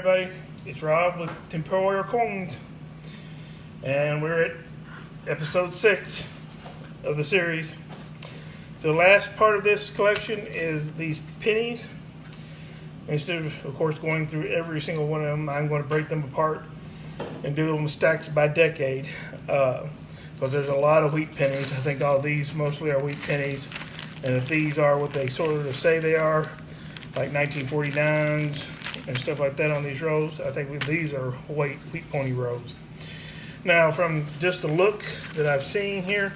everybody, it's Rob with Temporal Coins, and we're at episode 6 of the series. So the last part of this collection is these pennies. Instead of course, going through every single one of them, I'm going to break them apart and do them stacks by decade, because there's a lot of wheat pennies. I think all these mostly are wheat pennies, and if these are what they sort of say they are, like 1949s and stuff like that on these rolls, I think these are wheat pony rolls. Now, from just the look that I've seen here,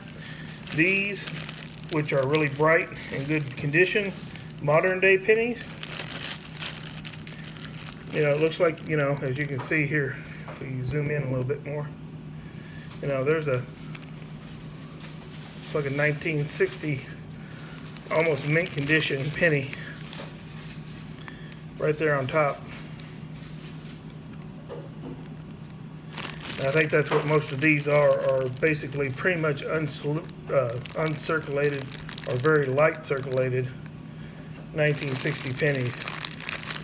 these, which are really bright and good condition, modern day pennies, it looks like, as you can see here, if you zoom in a little bit more, there's it's like a 1960, almost mint condition penny right there on top. I think that's what most of these are basically pretty much uncirculated or very light circulated 1960 pennies,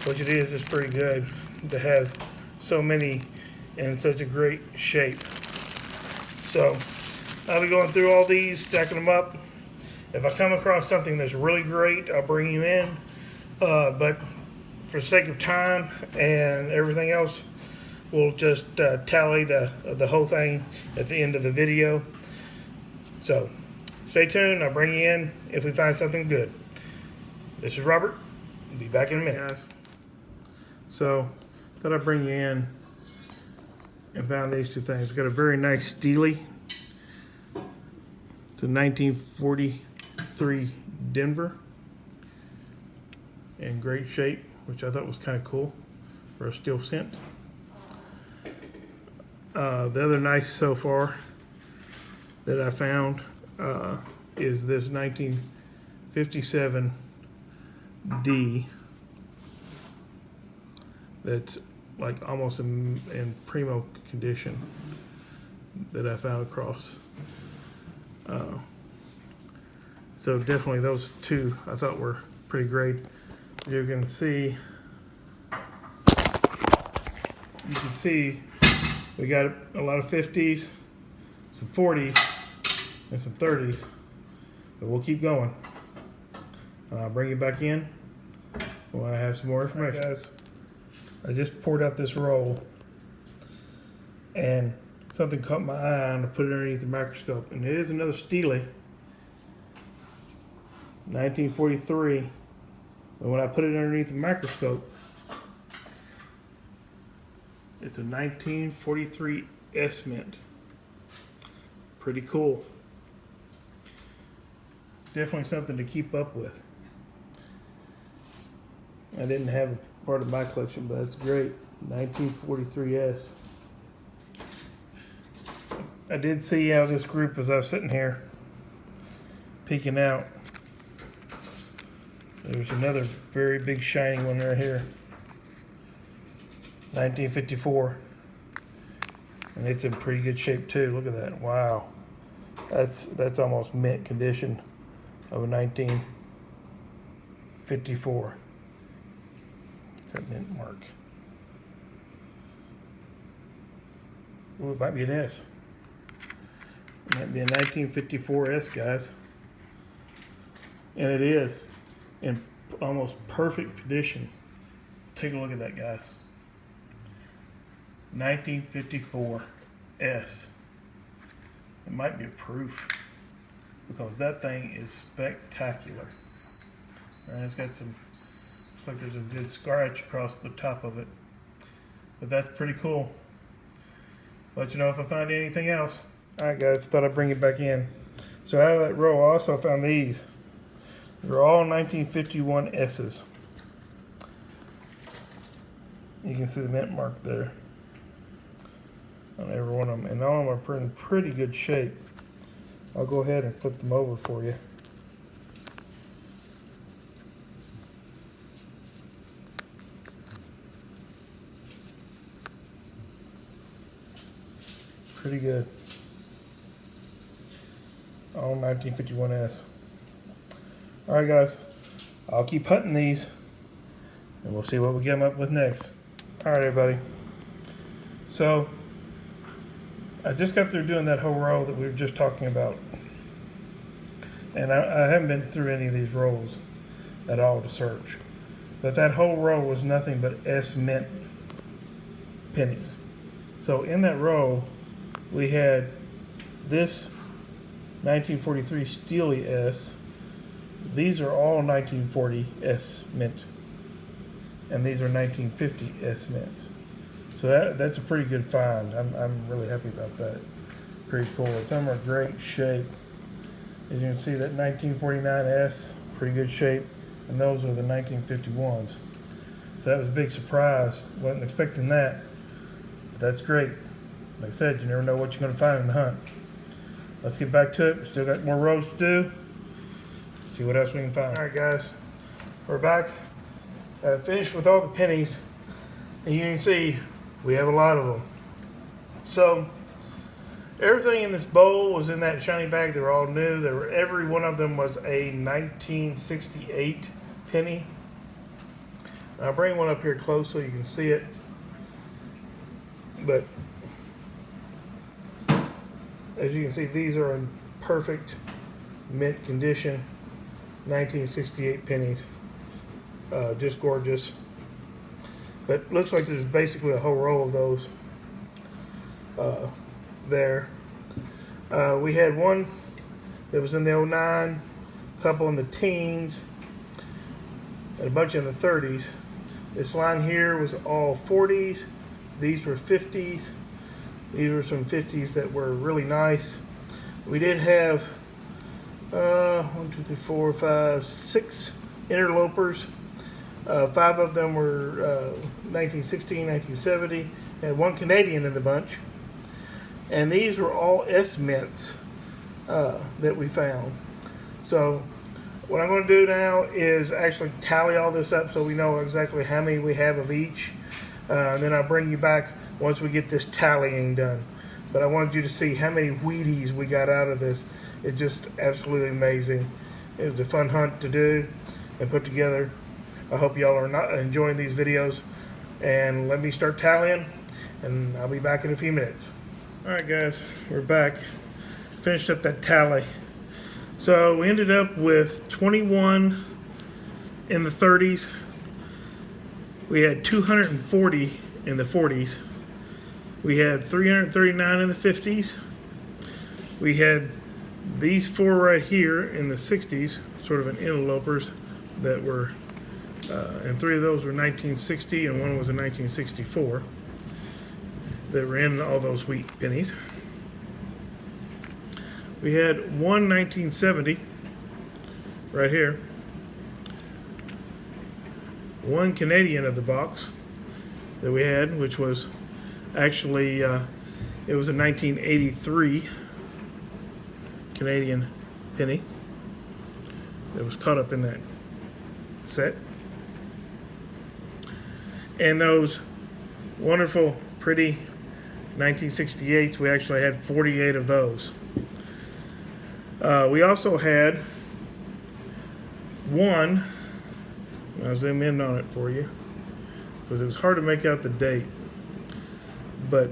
which it is pretty good to have so many in such a great shape. So I'll be going through all these, stacking them up. If I come across something that's really great, I'll bring you in, but for the sake of time and everything else, we'll just tally the whole thing at the end of the video. So stay tuned. I'll bring you in if we find something good. This is Robert. I'll be back in a minute. So thought I'd bring you in and found these two things. We've got a very nice Steely. It's a 1943 Denver in great shape, which I thought was kind of cool for a steel cent. The other nice so far that I found is this 1957 D that's like almost in primo condition that I found across. So definitely those two I thought were pretty great. You can see we got a lot of 50s, some 40s, and some 30s, but we'll keep going. I'll bring you back in when I have some more information. Guys, I just poured out this roll, and something caught my eye on to put it underneath the microscope, and it is another Steely, 1943. But when I put it underneath the microscope, it's a 1943 S Mint. Pretty cool. Definitely something to keep up with. I didn't have a part of my collection, but that's great. 1943 S. I did see out of this group as I was sitting here peeking out. There's another very big shiny one right here. 1954, and it's in pretty good shape too. Look at that! Wow, that's almost mint condition of a 1954. It's that mint mark. Ooh, it might be an S. It might be a 1954 S, guys, and it is in almost perfect condition. Take a look at that, guys. 1954 S. It might be a proof, because that thing is spectacular. And it's got some, looks like there's a good scratch across the top of it, but that's pretty cool. Let you know if I find anything else. Alright guys, thought I'd bring it back in. So out of that row I also found these. They're all 1951 S's. You can see the mint mark there on every one of them, and all of them are in pretty good shape. I'll go ahead and flip them over for you. Pretty good. All 1951S. Alright guys, I'll keep hunting these, and we'll see what we come up with next. All right, everybody. So I just got through doing that whole row that we were just talking about. And I haven't been through any of these rows at all to search. But that whole row was nothing but S Mint pennies. So in that row, we had this 1943 Steely S. These are all 1940 S Mint. And these are 1950 S Mints. So that's a pretty good find. I'm really happy about that. Pretty cool. Some are great shape. As you can see, that 1949 S, pretty good shape. And those are the 1951s. So that was a big surprise. Wasn't expecting that. But that's great. Like I said, you never know what you're going to find in the hunt. Let's get back to it. We still got more rows to do. See what else we can find. All right, guys. We're back. Finished with all the pennies. And you can see we have a lot of them. So everything in this bowl was in that shiny bag. They were all new. Every one of them was a 1968 penny. I'll bring one up here close so you can see it. But as you can see, these are in perfect mint condition. 1968 pennies. Just gorgeous. But looks like there's basically a whole row of those there. We had one that was in the 09, a couple in the teens, and a bunch in the 30s. This line here was all 40s. These were 50s. These were some 50s that were really nice. We did have 1, 2, 3, 4, 5, 6 interlopers. 5 of them were 1916, 1970, and 1 Canadian in the bunch. And these were all S Mints that we found. So what I'm going to do now is actually tally all this up so we know exactly how many we have of each. And then I'll bring you back once we get this tallying done. But I wanted you to see how many Wheaties we got out of this. It's just absolutely amazing. It was a fun hunt to do and put together. I hope y'all are not enjoying these videos. And let me start tallying, and I'll be back in a few minutes. All right, guys, we're back. Finished up that tally. So we ended up with 21 in the 30s. We had 240 in the 40s. We had 339 in the 50s. We had these 4 right here in the 60s, sort of an interlopers that were, and 3 of those were 1960 and 1 was a 1964. That were in all those wheat pennies. We had 1 1970 right here. 1 Canadian of the box that we had, which was actually it was a 1983 Canadian penny that was caught up in that set. And those wonderful, pretty 1968s, we actually had 48 of those. We also had 1, I'll zoom in on it for you because it was hard to make out the date, but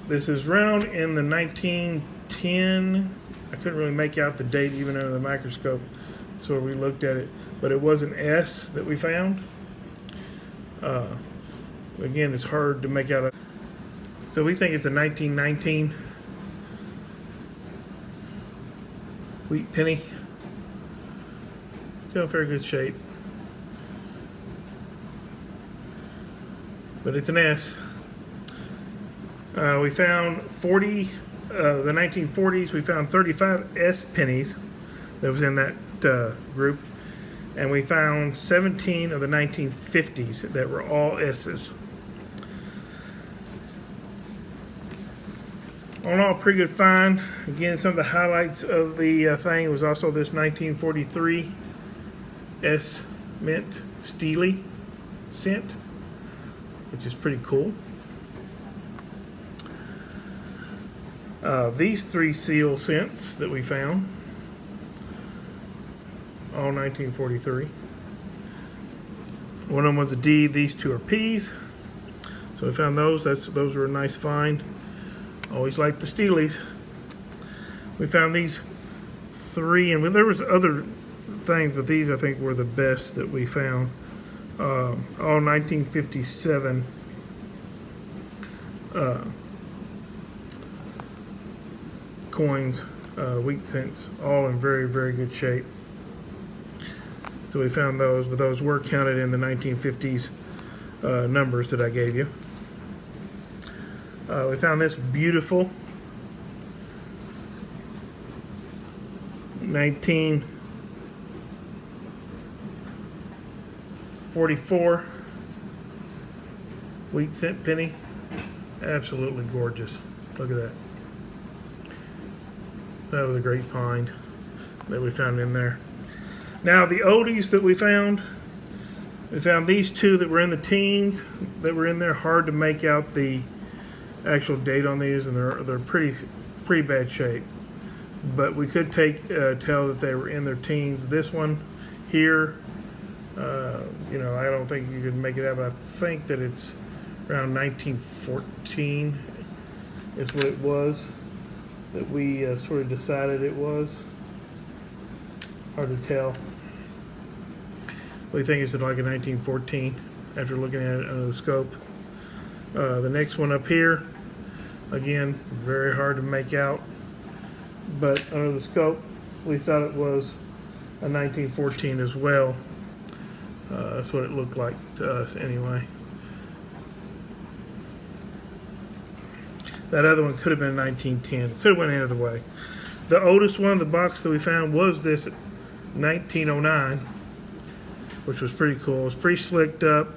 this is round in the 1910. I couldn't really make out the date even under the microscope, so we looked at it, but it was an S that we found. Again, it's hard to make out. So we think it's a 1919 wheat penny. Still in very good shape. But it's an S. We found 40, the 1940s, we found 35 S pennies that was in that group. And we found 17 of the 1950s that were all S's. All in all, pretty good find. Again, some of the highlights of the thing was also this 1943 S Mint Steely scent, which is pretty cool. These 3 seal scents that we found, all 1943. One of them was a D, these 2 are P's. So we found those. Those were a nice find. Always like the Steelies. We found these 3, and there was other things, but these I think were the best that we found. All 1957 coins, wheat cents, all in very, very good shape. So we found those, but those were counted in the 1950s numbers that I gave you. We found this beautiful 1944 wheat cent penny. Absolutely gorgeous. Look at that. That was a great find that we found in there. Now the oldies that we found these 2 that were in the teens that were in there. Hard to make out the actual date on these, and they're pretty bad shape. But we could tell that they were in their teens. This one here, you know, I don't think you can make it out, but I think that it's around 1914 is what it was that we sort of decided it was. Hard to tell. We think it's like a 1914 after looking at it under the scope. The next one up here, again, very hard to make out, but under the scope, we thought it was a 1914 as well. That's what it looked like to us anyway. That other one could have been 1910. Could have went any other way. The oldest one, the box that we found, was this 1909, which was pretty cool. It was pretty slicked up.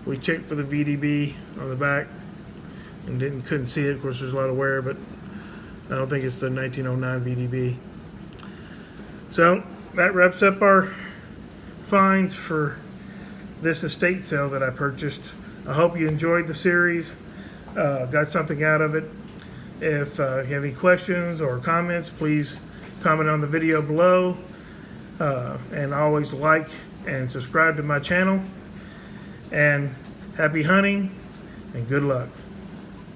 We checked for the VDB on the back and couldn't see it. Of course, there's a lot of wear, but I don't think it's the 1909 VDB. So that wraps up our finds for this estate sale that I purchased. I hope you enjoyed the series, got something out of it. If you have any questions or comments, please comment on the video below, and always like and subscribe to my channel. And happy hunting and good luck.